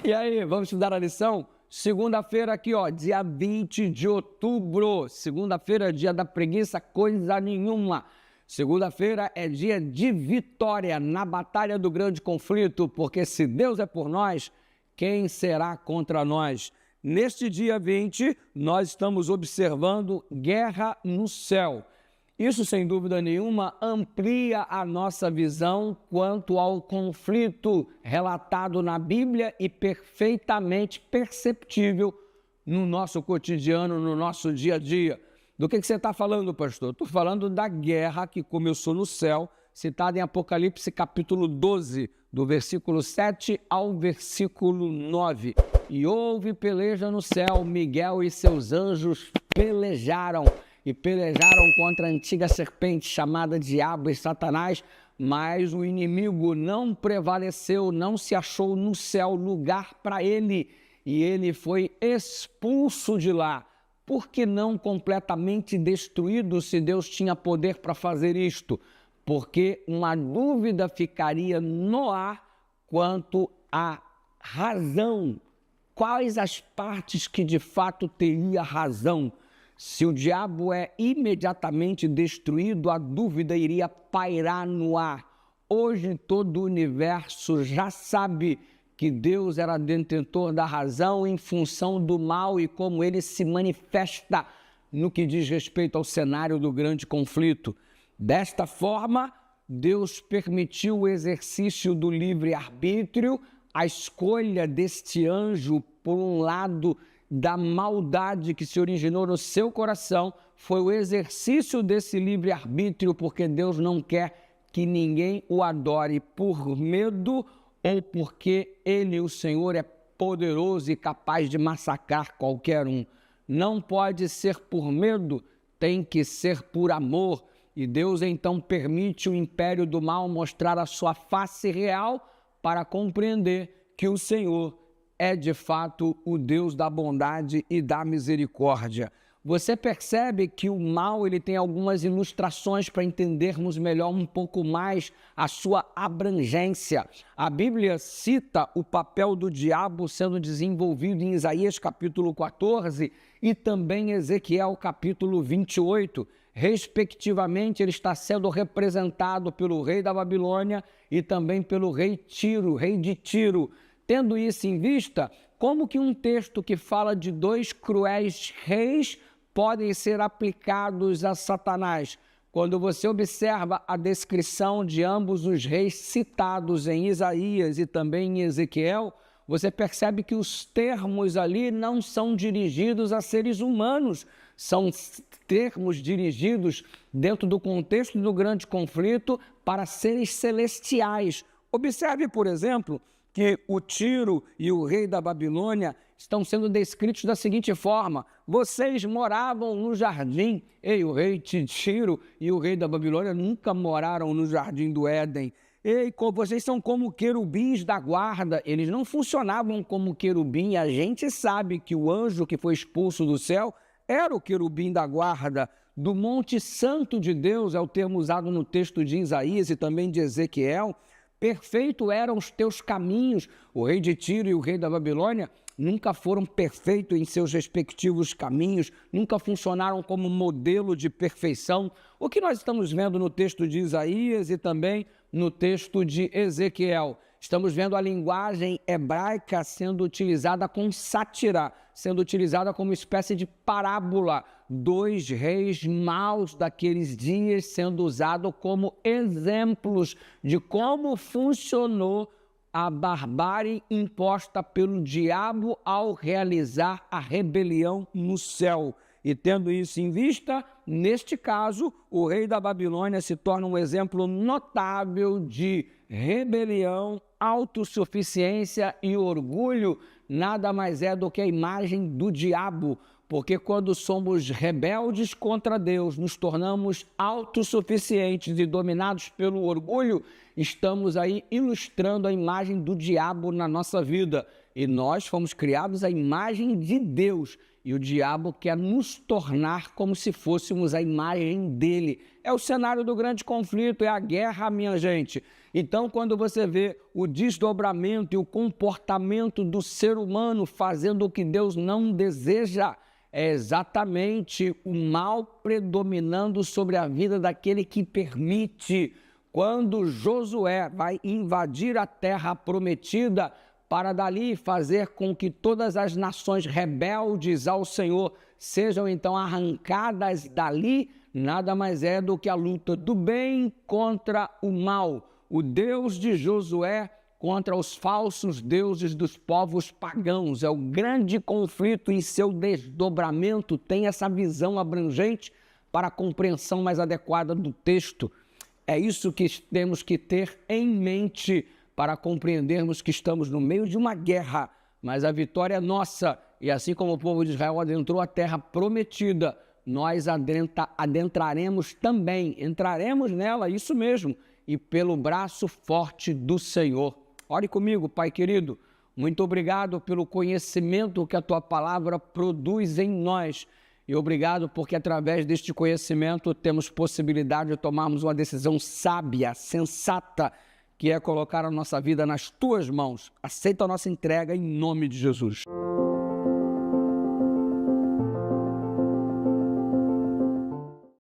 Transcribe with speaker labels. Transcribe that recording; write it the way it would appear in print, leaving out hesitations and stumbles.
Speaker 1: E aí, vamos estudar a lição? Segunda-feira aqui, ó, dia 20 de outubro. Segunda-feira, dia da preguiça, coisa nenhuma. Segunda-feira é dia de vitória na batalha do grande conflito, porque se Deus é por nós, quem será contra nós? Neste dia 20, nós estamos observando guerra no céu. Isso, sem dúvida nenhuma, amplia a nossa visão quanto ao conflito relatado na Bíblia e perfeitamente perceptível no nosso cotidiano, no nosso dia a dia. Do que você está falando, pastor? Estou falando da guerra que começou no céu, citada em Apocalipse capítulo 12, do versículo 7 ao versículo 9. E houve peleja no céu, Miguel e seus anjos pelejaram contra a antiga serpente chamada Diabo e Satanás, mas o inimigo não prevaleceu, não se achou no céu lugar para ele, e ele foi expulso de lá. Por que não completamente destruído se Deus tinha poder para fazer isto? Porque uma dúvida ficaria no ar quanto à razão. Quais as partes que de fato teria razão? Se o diabo é imediatamente destruído, a dúvida iria pairar no ar. Hoje todo o universo já sabe que Deus era detentor da razão em função do mal e como ele se manifesta no que diz respeito ao cenário do grande conflito. Desta forma, Deus permitiu o exercício do livre-arbítrio, a escolha deste anjo, por um lado, da maldade que se originou no seu coração, foi o exercício desse livre-arbítrio, porque Deus não quer que ninguém o adore por medo ou porque Ele, o Senhor, é poderoso e capaz de massacrar qualquer um. Não pode ser por medo, tem que ser por amor. E Deus então permite o império do mal mostrar a sua face real para compreender que o Senhor é de fato o Deus da bondade e da misericórdia. Você percebe que o mal ele tem algumas ilustrações para entendermos melhor um pouco mais a sua abrangência. A Bíblia cita o papel do diabo sendo desenvolvido em Isaías capítulo 14 e também em Ezequiel capítulo 28. Respectivamente, ele está sendo representado pelo rei da Babilônia e também pelo rei Tiro, rei de Tiro. Tendo isso em vista, como que um texto que fala de dois cruéis reis podem ser aplicados a Satanás? Quando você observa a descrição de ambos os reis citados em Isaías e também em Ezequiel, você percebe que os termos ali não são dirigidos a seres humanos, são termos dirigidos dentro do contexto do grande conflito para seres celestiais. Observe, por exemplo, que o Tiro e o rei da Babilônia estão sendo descritos da seguinte forma: vocês moravam no jardim. Ei, o rei de Tiro e o rei da Babilônia nunca moraram no jardim do Éden. Ei, vocês são como querubins da guarda. Eles não funcionavam como querubim. A gente sabe que o anjo que foi expulso do céu era o querubim da guarda. Do Monte Santo de Deus, é o termo usado no texto de Isaías e também de Ezequiel. Perfeito eram os teus caminhos. O rei de Tiro e o rei da Babilônia nunca foram perfeitos em seus respectivos caminhos, nunca funcionaram como modelo de perfeição. O que nós estamos vendo no texto de Isaías e também no texto de Ezequiel? Estamos vendo a linguagem hebraica sendo utilizada com sátira, sendo utilizada como espécie de parábola. Dois reis maus daqueles dias sendo usados como exemplos de como funcionou a barbárie imposta pelo diabo ao realizar a rebelião no céu. E tendo isso em vista, neste caso, o rei da Babilônia se torna um exemplo notável de rebelião, autossuficiência e orgulho. Nada mais é do que a imagem do diabo, porque quando somos rebeldes contra Deus, nos tornamos autossuficientes e dominados pelo orgulho, estamos aí ilustrando a imagem do diabo na nossa vida. E nós fomos criados à imagem de Deus. E o diabo quer nos tornar como se fôssemos a imagem dele. É o cenário do grande conflito, é a guerra, minha gente. Então, quando você vê o desdobramento e o comportamento do ser humano fazendo o que Deus não deseja, é exatamente o mal predominando sobre a vida daquele que permite. Quando Josué vai invadir a terra prometida, para dali fazer com que todas as nações rebeldes ao Senhor sejam então arrancadas dali, nada mais é do que a luta do bem contra o mal. O Deus de Josué contra os falsos deuses dos povos pagãos. É o grande conflito e seu desdobramento tem essa visão abrangente para a compreensão mais adequada do texto. É isso que temos que ter em mente para compreendermos que estamos no meio de uma guerra, mas a vitória é nossa. E assim como o povo de Israel adentrou a terra prometida, nós adentraremos também, entraremos nela, isso mesmo, e pelo braço forte do Senhor. Ore comigo, Pai querido, muito obrigado pelo conhecimento que a Tua palavra produz em nós. E obrigado porque através deste conhecimento temos possibilidade de tomarmos uma decisão sábia, sensata, que é colocar a nossa vida nas Tuas mãos. Aceita a nossa entrega em nome de Jesus.